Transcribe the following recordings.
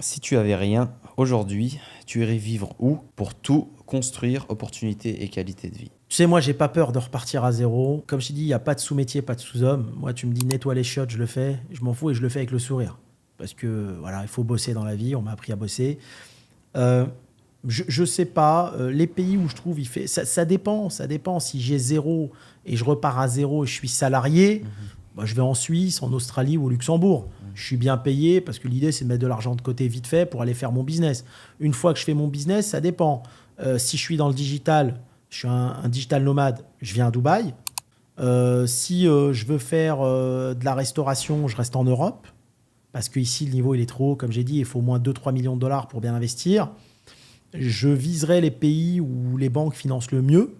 Si tu avais rien aujourd'hui, tu irais vivre où pour tout construire, opportunités et qualité de vie? Tu sais, moi, j'ai pas peur de repartir à zéro. Comme je t'ai dit, il n'y a pas de sous-métier, pas de sous-homme. Moi, tu me dis nettoie les chiottes, je le fais. Je m'en fous et je le fais avec le sourire. Parce que, voilà, il faut bosser dans la vie. On m'a appris à bosser. Euh, je sais pas. Les pays où je trouve, ça dépend. Ça dépend. Si j'ai zéro et je repars à zéro et je suis salarié, bah, je vais en Suisse, en Australie ou au Luxembourg. Je suis bien payé parce que l'idée, c'est de mettre de l'argent de côté vite fait pour aller faire mon business. Une fois que je fais mon business, ça dépend. Si je suis dans le digital, je suis un digital nomade, je viens à Dubaï. Si je veux faire de la restauration, je reste en Europe. Parce qu'ici, le niveau il est trop haut. Comme j'ai dit, il faut au moins 2-3 millions de dollars pour bien investir. Je viserai les pays où les banques financent le mieux.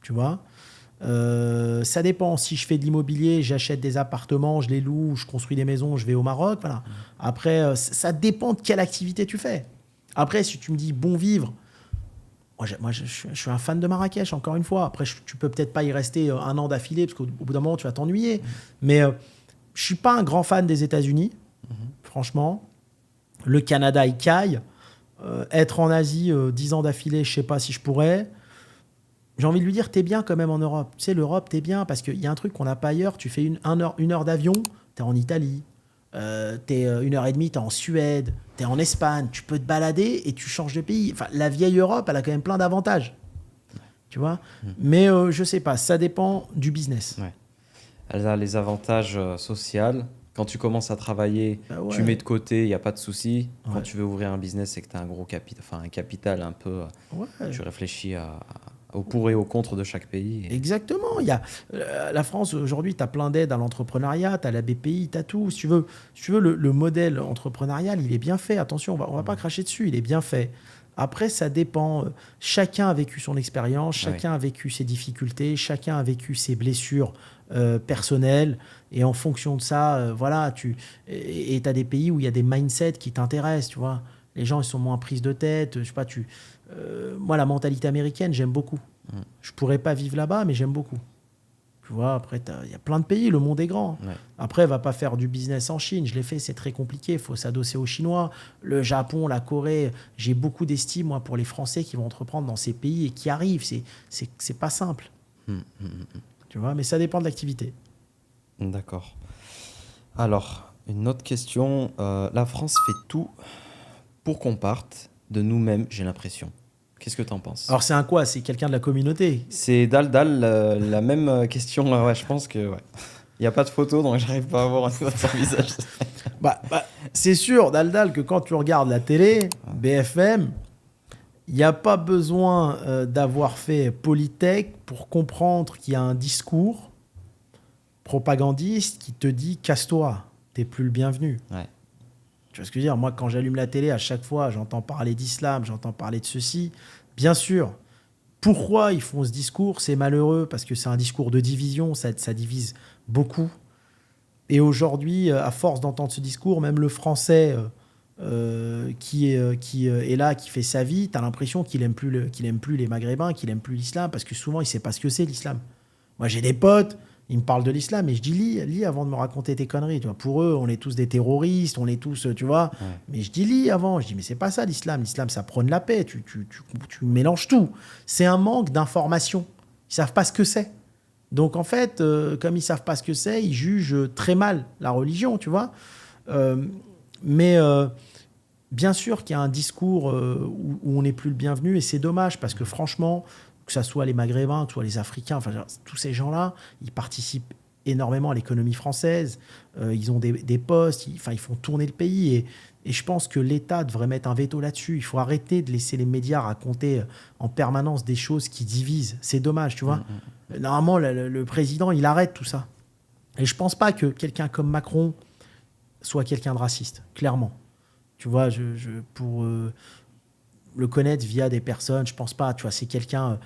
Tu vois. Ça dépend. Si je fais de l'immobilier, j'achète des appartements, je les loue, je construis des maisons, je vais au Maroc. Voilà. Après, ça dépend de quelle activité tu fais. Après, si tu me dis bon vivre, je suis un fan de Marrakech, encore une fois. Après, tu peux peut-être pas y rester un an d'affilée, parce qu'au bout d'un moment, tu vas t'ennuyer. Mais je suis pas un grand fan des États-Unis, franchement. Le Canada, il caille. Être en Asie 10 ans d'affilée, je sais pas si je pourrais. J'ai envie de lui dire, t'es bien quand même en Europe. Tu sais, l'Europe, t'es bien, parce qu'il y a un truc qu'on n'a pas ailleurs. Tu fais une heure d'avion, t'es en Italie. T'es 1 heure et demie, t'es en Suède, t'es en Espagne. Tu peux te balader et tu changes de pays. Enfin, la vieille Europe, elle a quand même plein d'avantages. Tu vois. Mais je sais pas, ça dépend du business. Ouais. Elle a les avantages sociaux. Quand tu commences à travailler, Ah ouais. tu mets de côté, il n'y a pas de souci. Quand Ouais. tu veux ouvrir un business, c'est que tu as un gros capital, enfin un capital un peu. Ouais. Tu réfléchis au pour et au contre de chaque pays. Exactement. Il y a, la France, aujourd'hui, tu as plein d'aides à l'entrepreneuriat, tu as la BPI, tu as tout. Si tu veux le modèle entrepreneurial, il est bien fait. Attention, on va pas cracher dessus, il est bien fait. Après, ça dépend. Chacun a vécu son expérience, chacun a vécu ses difficultés, chacun a vécu ses blessures personnelles. Et en fonction de ça, voilà, tu as des pays où il y a des mindsets qui t'intéressent, tu vois. Les gens, ils sont moins prises de tête. Je sais pas, moi, la mentalité américaine, j'aime beaucoup. Je pourrais pas vivre là-bas, mais j'aime beaucoup. Tu vois, après, il y a plein de pays, le monde est grand. Ouais. Après, va pas faire du business en Chine. Je l'ai fait, c'est très compliqué. Il faut s'adosser aux Chinois. Le Japon, la Corée, j'ai beaucoup d'estime, moi, pour les Français qui vont entreprendre dans ces pays et qui arrivent. C'est pas simple. Tu vois, mais ça dépend de l'activité. D'accord. Alors, une autre question. La France fait tout pour qu'on parte de nous-mêmes, j'ai l'impression. Qu'est-ce que tu en penses? Alors, c'est un quoi? C'est quelqu'un de la communauté? C'est Dal, la même question. Ouais, je pense que ouais. Il n'y a pas de photo, donc j'arrive pas à voir son visage. C'est sûr, Daldal, que quand tu regardes la télé, BFM, il n'y a pas besoin d'avoir fait Polytech pour comprendre qu'il y a un discours propagandiste qui te dit casse-toi, t'es plus le bienvenu. Ouais. Tu vois ce que je veux dire? Moi, quand j'allume la télé, à chaque fois, j'entends parler d'islam, j'entends parler de ceci. Bien sûr, pourquoi ils font ce discours? C'est malheureux parce que c'est un discours de division, ça divise beaucoup. Et aujourd'hui, à force d'entendre ce discours, même le français qui est là, qui fait sa vie, tu as l'impression qu'il aime plus les Maghrébins, qu'il aime plus l'islam, parce que souvent, il sait pas ce que c'est l'islam. Moi, j'ai des potes, ils me parlent de l'islam, et je dis lis avant de me raconter tes conneries. Tu vois. Pour eux, on est tous des terroristes, on est tous, tu vois. Ouais. Mais je dis lis avant. Je dis, mais c'est pas ça l'islam. L'islam, ça prône la paix. Tu mélanges tout. C'est un manque d'information. Ils savent pas ce que c'est. Donc en fait, comme ils savent pas ce que c'est, ils jugent très mal la religion, tu vois. Mais bien sûr qu'il y a un discours où on n'est plus le bienvenu, et c'est dommage parce que franchement, que ce soit les Maghrébins, que ce soit les Africains, enfin tous ces gens-là, ils participent énormément à l'économie française. Ils ont des postes, ils font tourner le pays, et je pense que l'État devrait mettre un veto là-dessus. Il faut arrêter de laisser les médias raconter en permanence des choses qui divisent. C'est dommage, tu vois. Normalement, le président, il arrête tout ça. Et je pense pas que quelqu'un comme Macron soit quelqu'un de raciste, clairement. Tu vois, pour le connaître via des personnes, je pense pas. Tu vois, c'est quelqu'un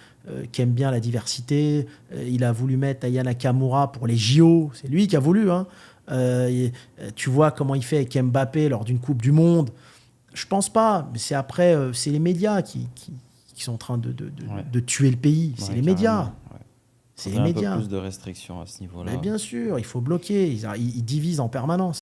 qui aime bien la diversité. Il a voulu mettre Aya Nakamura pour les JO. C'est lui qui a voulu. Hein. Tu vois comment il fait avec Mbappé lors d'une Coupe du Monde. Je pense pas. Mais c'est après, c'est les médias qui sont en train de tuer le pays. C'est les médias. Ouais. C'est Il les y a un médias. peu plus de restrictions à ce niveau-là. Mais bien sûr, il faut bloquer. Ils divisent en permanence.